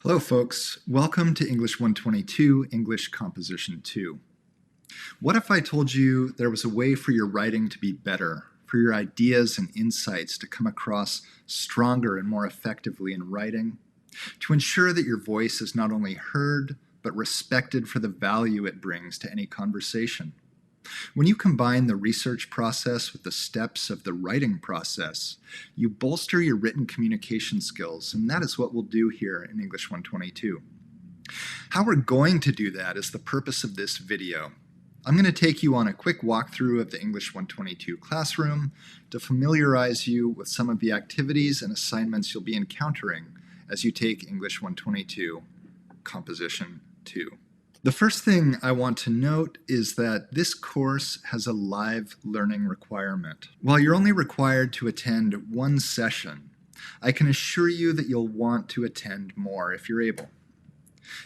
Hello folks, welcome to English 122, English Composition 2. What if I told you there was a way for your writing to be better, for your ideas and insights to come across stronger and more effectively in writing, to ensure that your voice is not only heard, but respected for the value it brings to any conversation? When you combine the research process with the steps of the writing process, you bolster your written communication skills, and that is what we'll do here in English 122. How we're going to do that is the purpose of this video. I'm going to take you on a quick walkthrough of the English 122 classroom to familiarize you with some of the activities and assignments you'll be encountering as you take English 122 Composition 2. The first thing I want to note is that this course has a live learning requirement. While you're only required to attend one session, I can assure you that you'll want to attend more if you're able.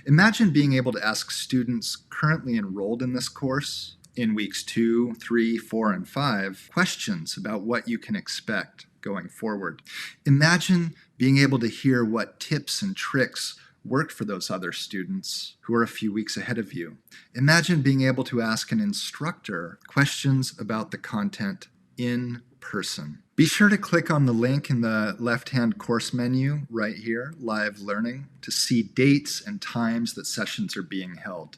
Imagine being able to ask students currently enrolled in this course, in weeks 2, 3, 4, and 5, questions about what you can expect going forward. Imagine being able to hear what tips and tricks worked for those other students who are a few weeks ahead of you. Imagine being able to ask an instructor questions about the content in person. Be sure to click on the link in the left-hand course menu right here, Live Learning, to see dates and times that sessions are being held.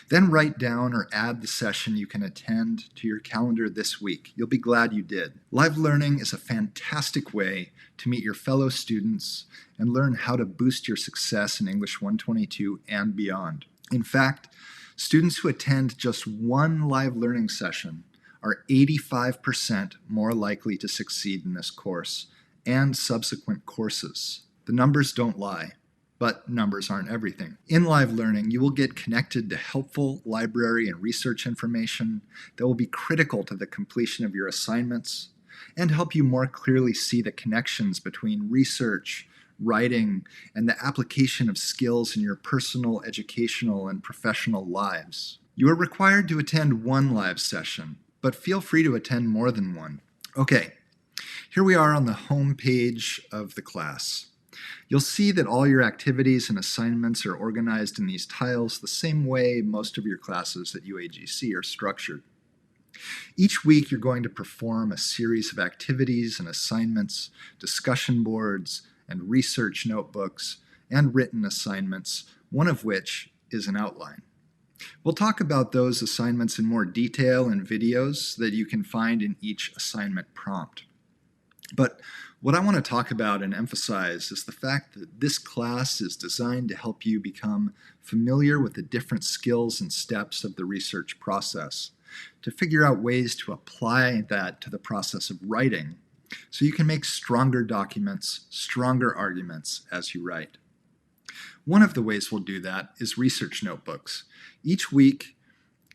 Then write down or add the session you can attend to your calendar this week. You'll be glad you did. Live learning is a fantastic way to meet your fellow students and learn how to boost your success in English 122 and beyond. In fact, students who attend just one live learning session are 85% more likely to succeed in this course and subsequent courses. The numbers don't lie. But numbers aren't everything. In live learning, you will get connected to helpful library and research information that will be critical to the completion of your assignments and help you more clearly see the connections between research, writing, and the application of skills in your personal, educational, and professional lives. You are required to attend one live session, but feel free to attend more than one. Okay, here we are on the home page of the class. You'll see that all your activities and assignments are organized in these tiles the same way most of your classes at UAGC are structured. Each week you're going to perform a series of activities and assignments, discussion boards, and research notebooks, and written assignments, one of which is an outline. We'll talk about those assignments in more detail in videos that you can find in each assignment prompt. But what I want to talk about and emphasize is the fact that this class is designed to help you become familiar with the different skills and steps of the research process, to figure out ways to apply that to the process of writing, so you can make stronger documents, stronger arguments as you write. One of the ways we'll do that is research notebooks. Each week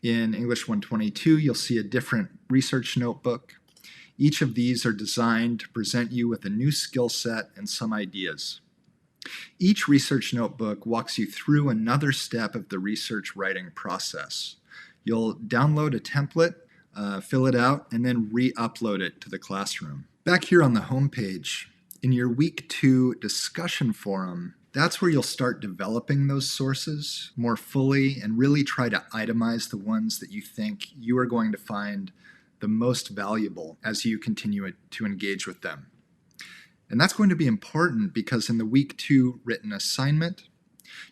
in English 122, you'll see a different research notebook. Each of these are designed to present you with a new skill set and some ideas. Each research notebook walks you through another step of the research writing process. You'll download a template, fill it out, and then re-upload it to the classroom. Back here on the home page, in your Week 2 discussion forum, that's where you'll start developing those sources more fully and really try to itemize the ones that you think you are going to find the most valuable as you continue to engage with them. And that's going to be important because in the Week 2 written assignment,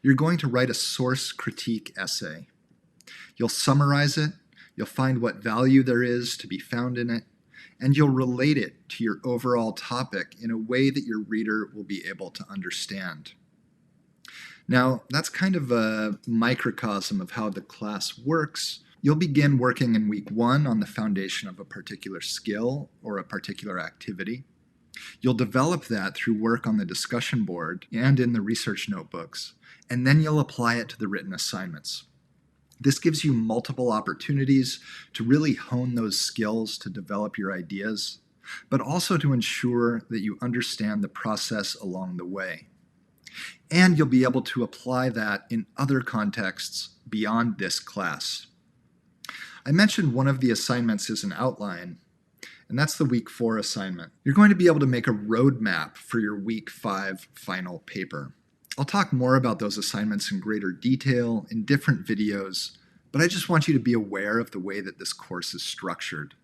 you're going to write a source critique essay. You'll summarize it, you'll find what value there is to be found in it, and you'll relate it to your overall topic in a way that your reader will be able to understand. Now, that's kind of a microcosm of how the class works. You'll begin working in week 1 on the foundation of a particular skill or a particular activity. You'll develop that through work on the discussion board and in the research notebooks, and then you'll apply it to the written assignments. This gives you multiple opportunities to really hone those skills to develop your ideas, but also to ensure that you understand the process along the way. And you'll be able to apply that in other contexts beyond this class. I mentioned one of the assignments is an outline, and that's the Week 4 assignment. You're going to be able to make a roadmap for your Week 5 final paper. I'll talk more about those assignments in greater detail in different videos, but I just want you to be aware of the way that this course is structured.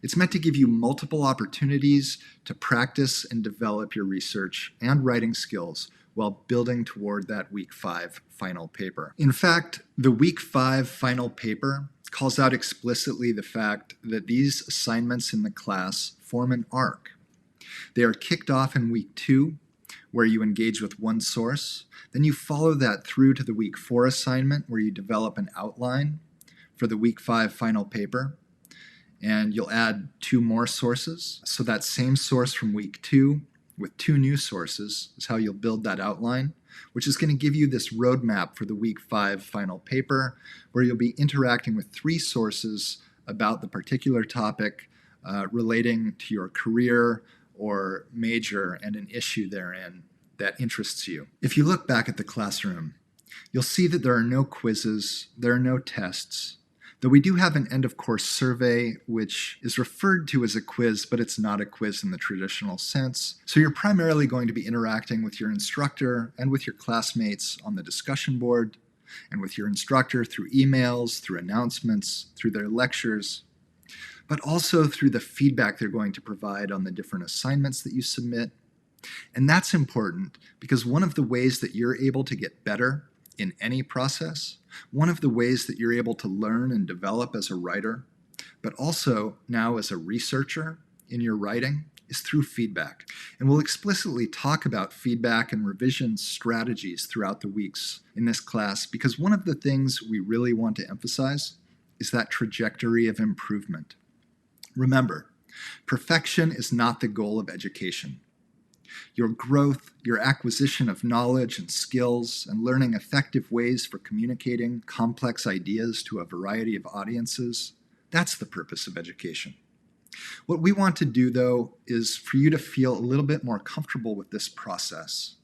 It's meant to give you multiple opportunities to practice and develop your research and writing skills while building toward that Week 5 final paper. In fact, the Week 5 final paper calls out explicitly the fact that these assignments in the class form an arc. They are kicked off in Week 2, where you engage with one source. Then you follow that through to the Week 4 assignment, where you develop an outline for the Week 5 final paper. And you'll add 2 more sources. So that same source from Week 2 with 2 new sources is how you'll build that outline, which is going to give you this roadmap for the Week 5 final paper, where you'll be interacting with 3 sources about the particular topic relating to your career or major and an issue therein that interests you. If you look back at the classroom, you'll see that there are no quizzes, there are no tests, though we do have an end-of-course survey, which is referred to as a quiz, but it's not a quiz in the traditional sense. So you're primarily going to be interacting with your instructor and with your classmates on the discussion board, and with your instructor through emails, through announcements, through their lectures, but also through the feedback they're going to provide on the different assignments that you submit. And that's important because one of the ways that you're able to get better in any process, one of the ways that you're able to learn and develop as a writer, but also now as a researcher in your writing, is through feedback. And we'll explicitly talk about feedback and revision strategies throughout the weeks in this class, because one of the things we really want to emphasize is that trajectory of improvement. Remember, perfection is not the goal of education. Your growth, your acquisition of knowledge and skills, and learning effective ways for communicating complex ideas to a variety of audiences, that's the purpose of education. What we want to do, though, is for you to feel a little bit more comfortable with this process.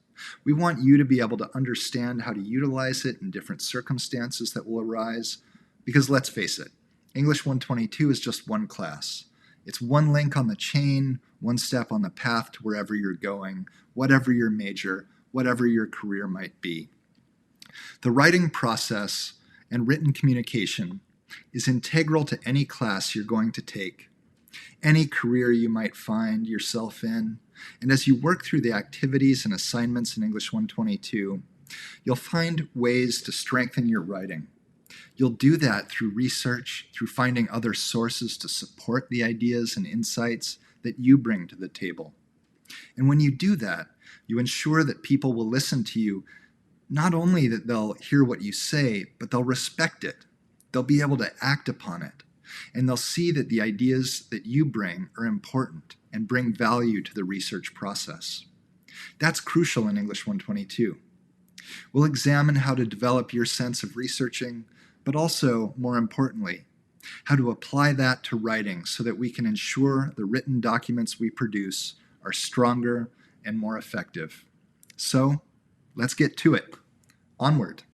We want you to be able to understand how to utilize it in different circumstances that will arise, because let's face it, English 122 is just one class. It's one link on the chain, one step on the path to wherever you're going, whatever your major, whatever your career might be. The writing process and written communication is integral to any class you're going to take, any career you might find yourself in, and as you work through the activities and assignments in English 122, you'll find ways to strengthen your writing. You'll do that through research, through finding other sources to support the ideas and insights that you bring to the table. And when you do that, you ensure that people will listen to you, not only that they'll hear what you say, but they'll respect it. They'll be able to act upon it. And they'll see that the ideas that you bring are important and bring value to the research process. That's crucial in English 122. We'll examine how to develop your sense of researching, but also, more importantly, how to apply that to writing so that we can ensure the written documents we produce are stronger and more effective. So, let's get to it. Onward.